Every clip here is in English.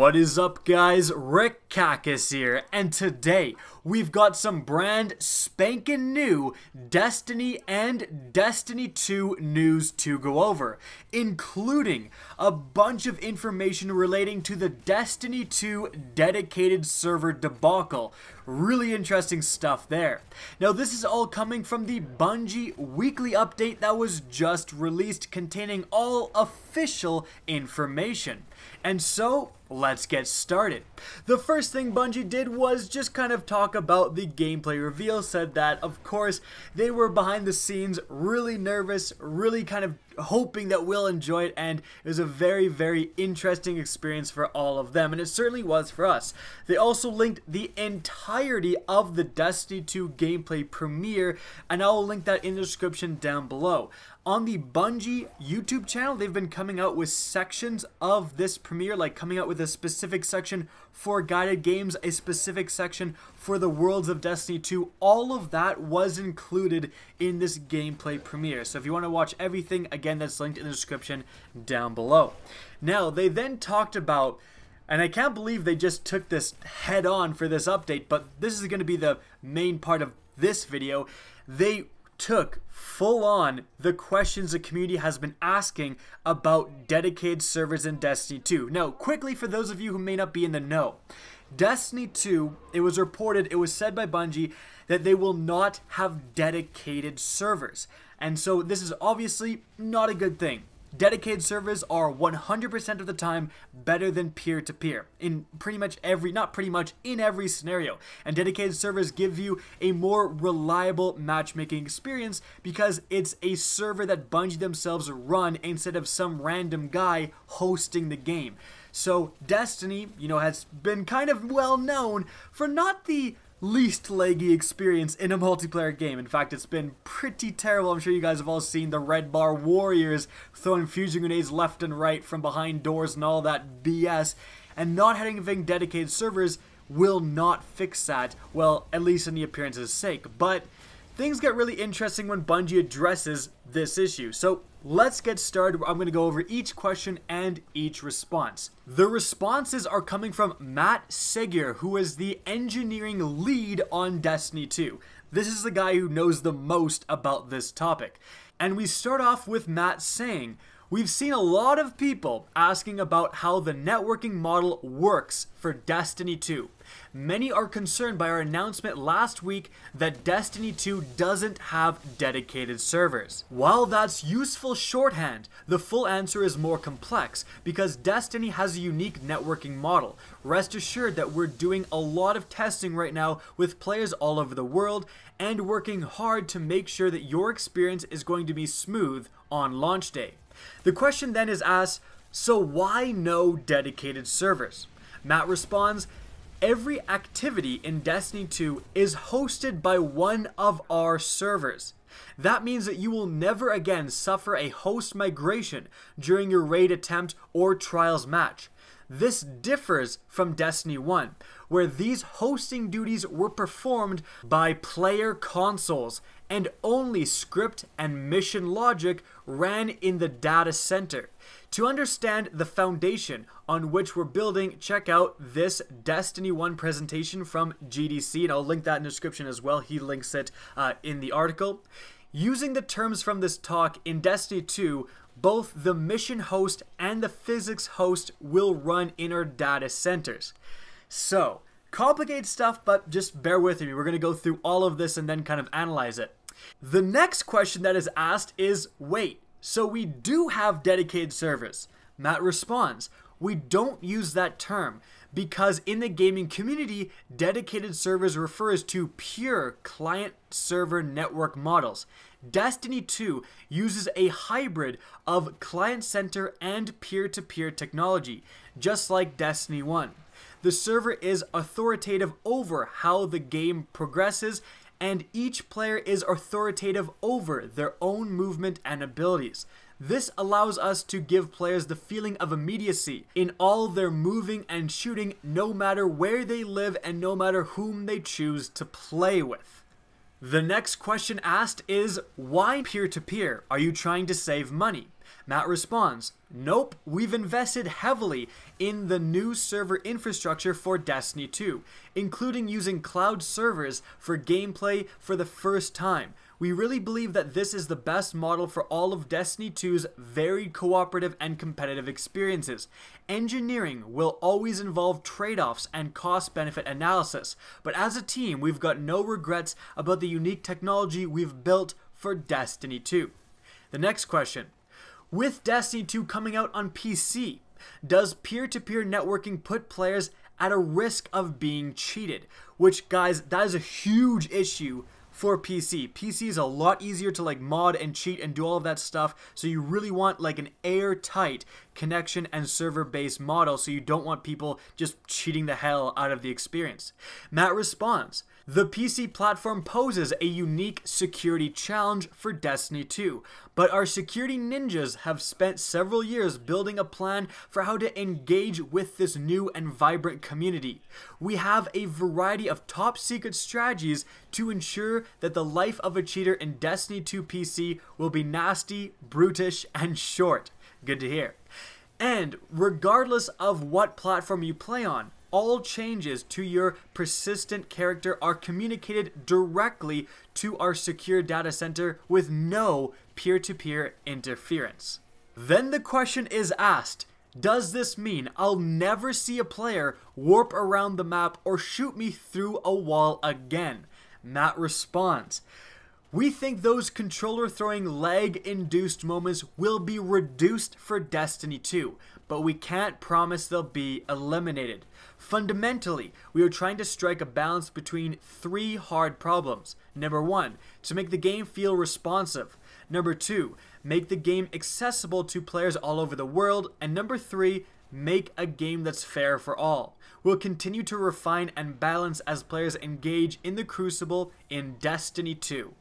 What is up, guys? Rick Kakis here, and today we've got some brand spankin' new Destiny and Destiny 2 news to go over, including a bunch of information relating to the Destiny 2 dedicated server debacle. Really interesting stuff there. Now, this is all coming from the Bungie weekly update that was just released, containing all official information. And so, let's get started. The first thing Bungie did was just kind of talk about the gameplay reveal, said that, of course, they were behind the scenes really nervous, really kind of hoping that we'll enjoy it, and it was a very, very interesting experience for all of them, and it certainly was for us. They also linked the entirety of the Destiny 2 gameplay premiere, and I'll link that in the description down below. On the Bungie YouTube channel, they've been coming out with sections of this premiere, like coming out with a specific section for guided games, a specific section for the worlds of Destiny 2. All of that was included in this gameplay premiere. So if you want to watch everything, again, that's linked in the description down below. Now, they then talked about, and I can't believe they just took this head on for this update, but this is going to be the main part of this video. They took full on the questions the community has been asking about dedicated servers in Destiny 2. Now, quickly, for those of you who may not be in the know, Destiny 2, it was said by Bungie that they will not have dedicated servers. And so this is obviously not a good thing. Dedicated servers are 100% of the time better than peer-to-peer in pretty much every, in every scenario. And dedicated servers give you a more reliable matchmaking experience because it's a server that Bungie themselves run instead of some random guy hosting the game. So Destiny, has been kind of well known for not the least leggy experience in a multiplayer game. In fact, it's been pretty terrible. I'm sure you guys have all seen the Red Bar Warriors throwing fusion grenades left and right from behind doors and all that BS. And not having dedicated servers will not fix that, well, at least in the appearance's sake. But things get really interesting when Bungie addresses this issue. So let's get started. I'm going to go over each question and each response. The responses are coming from Matt Segier, who is the engineering lead on Destiny 2. This is the guy who knows the most about this topic. And we start off with Matt saying, "We've seen a lot of people asking about how the networking model works for Destiny 2. Many are concerned by our announcement last week that Destiny 2 doesn't have dedicated servers. While that's useful shorthand, the full answer is more complex because Destiny has a unique networking model. Rest assured that we're doing a lot of testing right now with players all over the world and working hard to make sure that your experience is going to be smooth on launch day." The question then is asked, so why no dedicated servers? Matt responds, "Every activity in Destiny 2 is hosted by one of our servers. That means that you will never again suffer a host migration during your raid attempt or trials match. This differs from Destiny 1, where these hosting duties were performed by player consoles and only script and mission logic ran in the data center. To understand the foundation on which we're building, check out this Destiny 1 presentation from GDC, and I'll link that in the description as well. He links it in the article. Using the terms from this talk, in Destiny 2, both the mission host and the physics host will run in our data centers." So, complicated stuff, but just bear with me. We're going to go through all of this and then kind of analyze it. The next question that is asked is, wait, so we do have dedicated servers? Matt responds, "We don't use that term because in the gaming community, dedicated servers refers to pure client-server network models. Destiny 2 uses a hybrid of client-center and peer-to-peer technology, just like Destiny 1. The server is authoritative over how the game progresses, and each player is authoritative over their own movement and abilities. This allows us to give players the feeling of immediacy in all their moving and shooting, no matter where they live and no matter whom they choose to play with." The next question asked is, why peer-to-peer? Are you trying to save money? Matt responds, "Nope, we've invested heavily in the new server infrastructure for Destiny 2, including using cloud servers for gameplay for the first time. We really believe that this is the best model for all of Destiny 2's varied cooperative and competitive experiences. Engineering will always involve trade-offs and cost-benefit analysis, but as a team, we've got no regrets about the unique technology we've built for Destiny 2. The next question. With Destiny 2 coming out on PC, does peer-to-peer networking put players at a risk of being cheated? Which, guys, that is a huge issue for PC. PC is a lot easier to like mod and cheat and do all of that stuff, so you really want like an airtight connection and server-based model, so you don't want people just cheating the hell out of the experience. Matt responds, "The PC platform poses a unique security challenge for Destiny 2, but our security ninjas have spent several years building a plan for how to engage with this new and vibrant community. We have a variety of top secret strategies to ensure that the life of a cheater in Destiny 2 PC will be nasty, brutish, and short." Good to hear. And regardless of what platform you play on, all changes to your persistent character are communicated directly to our secure data center with no peer-to-peer interference. Then the question is asked, does this mean I'll never see a player warp around the map or shoot me through a wall again? Matt responds, "We think those controller throwing lag-induced moments will be reduced for Destiny 2, but we can't promise they'll be eliminated. Fundamentally, we are trying to strike a balance between three hard problems. Number 1, to make the game feel responsive. Number 2, make the game accessible to players all over the world. And number 3, make a game that's fair for all. We'll continue to refine and balance as players engage in the Crucible in Destiny 2.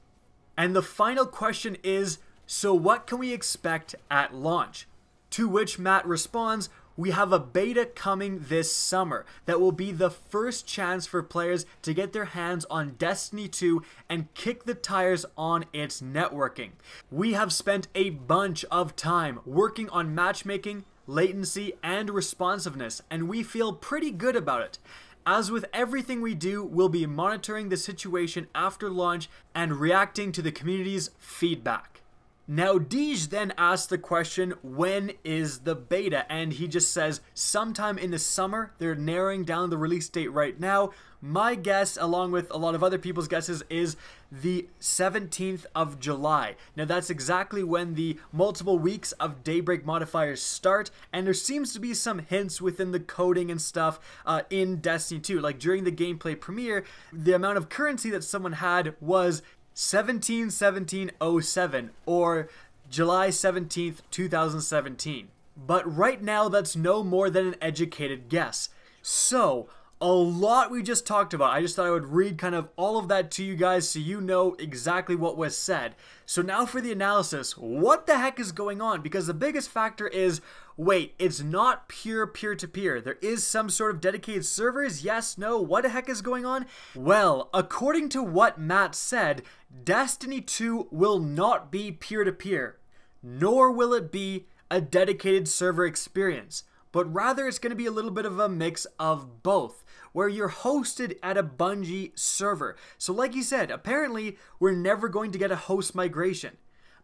And the final question is, so what can we expect at launch? To which Matt responds, "We have a beta coming this summer that will be the first chance for players to get their hands on Destiny 2 and kick the tires on its networking. We have spent a bunch of time working on matchmaking, latency, and responsiveness, and we feel pretty good about it. As with everything we do, we'll be monitoring the situation after launch and reacting to the community's feedback." Now, Deej then asks the question, when is the beta? And he just says, sometime in the summer. They're narrowing down the release date right now. My guess, along with a lot of other people's guesses, is the 17th of July. Now, that's exactly when the multiple weeks of Daybreak modifiers start, and there seems to be some hints within the coding and stuff in Destiny 2. Like, during the gameplay premiere, the amount of currency that someone had was 171707 or July 17th, 2017. But right now that's no more than an educated guess. So, a lot we just talked about. I just thought I would read kind of all of that to you guys so you know exactly what was said. So now for the analysis, what the heck is going on? Because the biggest factor is, wait, it's not pure peer-to-peer. There is some sort of dedicated servers? Yes, no, what the heck is going on? Well, according to what Matt said, Destiny 2 will not be peer-to-peer, nor will it be a dedicated server experience, but rather it's going to be a little bit of a mix of both, where you're hosted at a Bungie server. So like he said, apparently we're never going to get a host migration,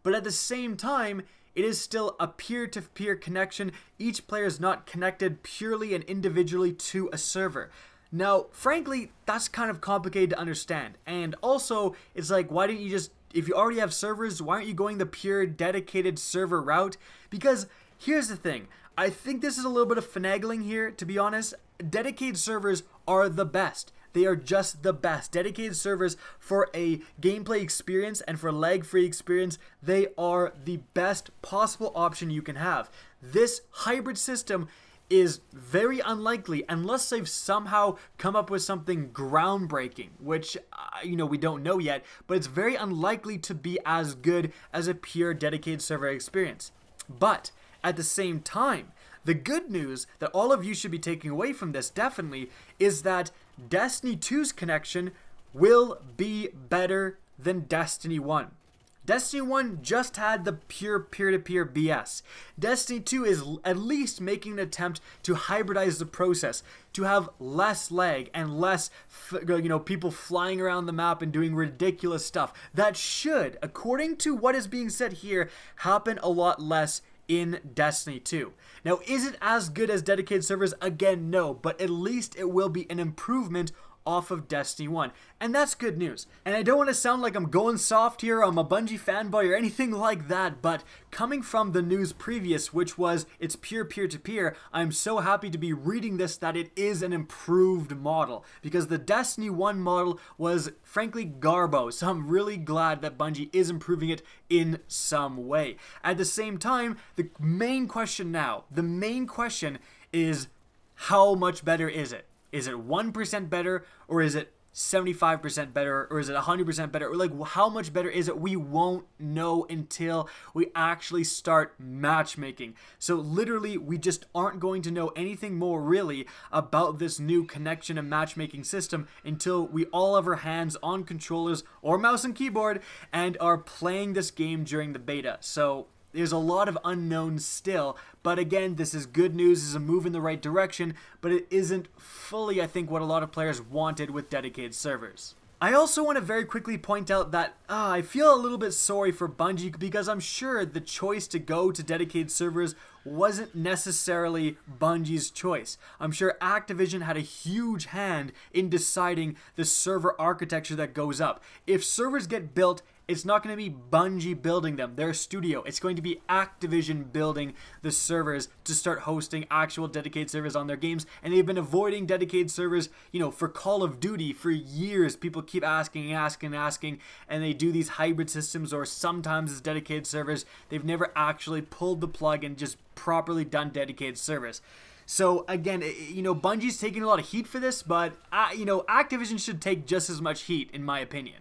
but at the same time, it is still a peer-to-peer connection. Each player is not connected purely and individually to a server. Now, frankly, that's kind of complicated to understand. And also, it's like, why didn't you just, if you already have servers, why aren't you going the pure dedicated server route? Because here's the thing. I think this is a little bit of finagling here, to be honest. Dedicated servers are the best. They are just the best. Dedicated servers for a gameplay experience and for lag-free experience, they are the best possible option you can have. This hybrid system is very unlikely unless they've somehow come up with something groundbreaking, which, we don't know yet, but it's very unlikely to be as good as a pure dedicated server experience. But at the same time, the good news that all of you should be taking away from this definitely is that Destiny 2's connection will be better than Destiny 1. Destiny 1 just had the pure peer-to-peer BS. Destiny 2 is at least making an attempt to hybridize the process, to have less lag and less, people flying around the map and doing ridiculous stuff. That should, according to what is being said here, happen a lot less in Destiny 2. Now, is it as good as dedicated servers? Again, no, but at least it will be an improvement off of Destiny 1, and that's good news. And I don't want to sound like I'm going soft here, I'm a Bungie fanboy or anything like that, but coming from the news previous, which was it's pure peer-to-peer, I'm so happy to be reading this that it is an improved model, because the Destiny 1 model was frankly garbo, so I'm really glad that Bungie is improving it in some way. At the same time, the main question is how much better is it? Is it 1% better, or is it 75% better, or is it 100% better? Or like, how much better is it? We won't know until we actually start matchmaking. So literally, we just aren't going to know anything more really about this new connection and matchmaking system until we all have our hands on controllers or mouse and keyboard and are playing this game during the beta. So there's a lot of unknowns still, but again, this is good news, this is a move in the right direction, but it isn't fully, I think, what a lot of players wanted with dedicated servers. I also want to very quickly point out that I feel a little bit sorry for Bungie, because I'm sure the choice to go to dedicated servers wasn't necessarily Bungie's choice. I'm sure Activision had a huge hand in deciding the server architecture that goes up. If servers get built, it's not going to be Bungie building them, their studio. It's going to be Activision building the servers to start hosting actual dedicated servers on their games. And they've been avoiding dedicated servers, for Call of Duty for years. People keep asking, and they do these hybrid systems, or sometimes it's dedicated servers. They've never actually pulled the plug and just properly done dedicated servers. So again, Bungie's taking a lot of heat for this, but Activision should take just as much heat, in my opinion.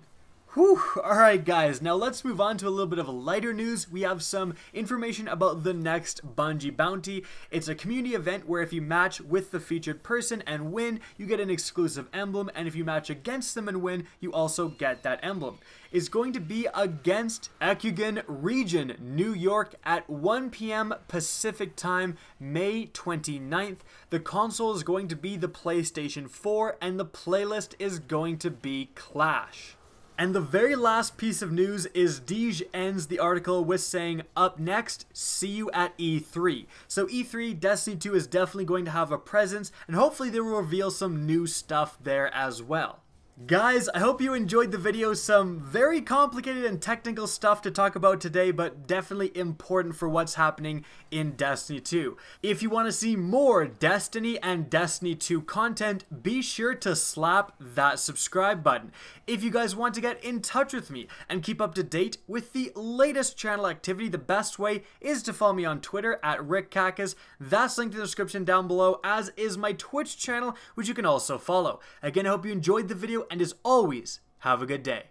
Whew, alright guys, now let's move on to a little bit of lighter news. We have some information about the next Bungie Bounty. It's a community event where if you match with the featured person and win, you get an exclusive emblem, and if you match against them and win, you also get that emblem. It's going to be against Ekugan Region, New York at 1 p.m. Pacific Time, May 29th. The console is going to be the PlayStation 4, and the playlist is going to be Clash. And the very last piece of news is Deej ends the article with saying, up next, see you at E3. So E3, Destiny 2 is definitely going to have a presence, and hopefully they will reveal some new stuff there as well. Guys, I hope you enjoyed the video. Some very complicated and technical stuff to talk about today, but definitely important for what's happening in Destiny 2. If you want to see more Destiny and Destiny 2 content, be sure to slap that subscribe button. If you guys want to get in touch with me and keep up to date with the latest channel activity, the best way is to follow me on Twitter at RickCacus. That's linked in the description down below, as is my Twitch channel, which you can also follow. Again, I hope you enjoyed the video, and as always, have a good day.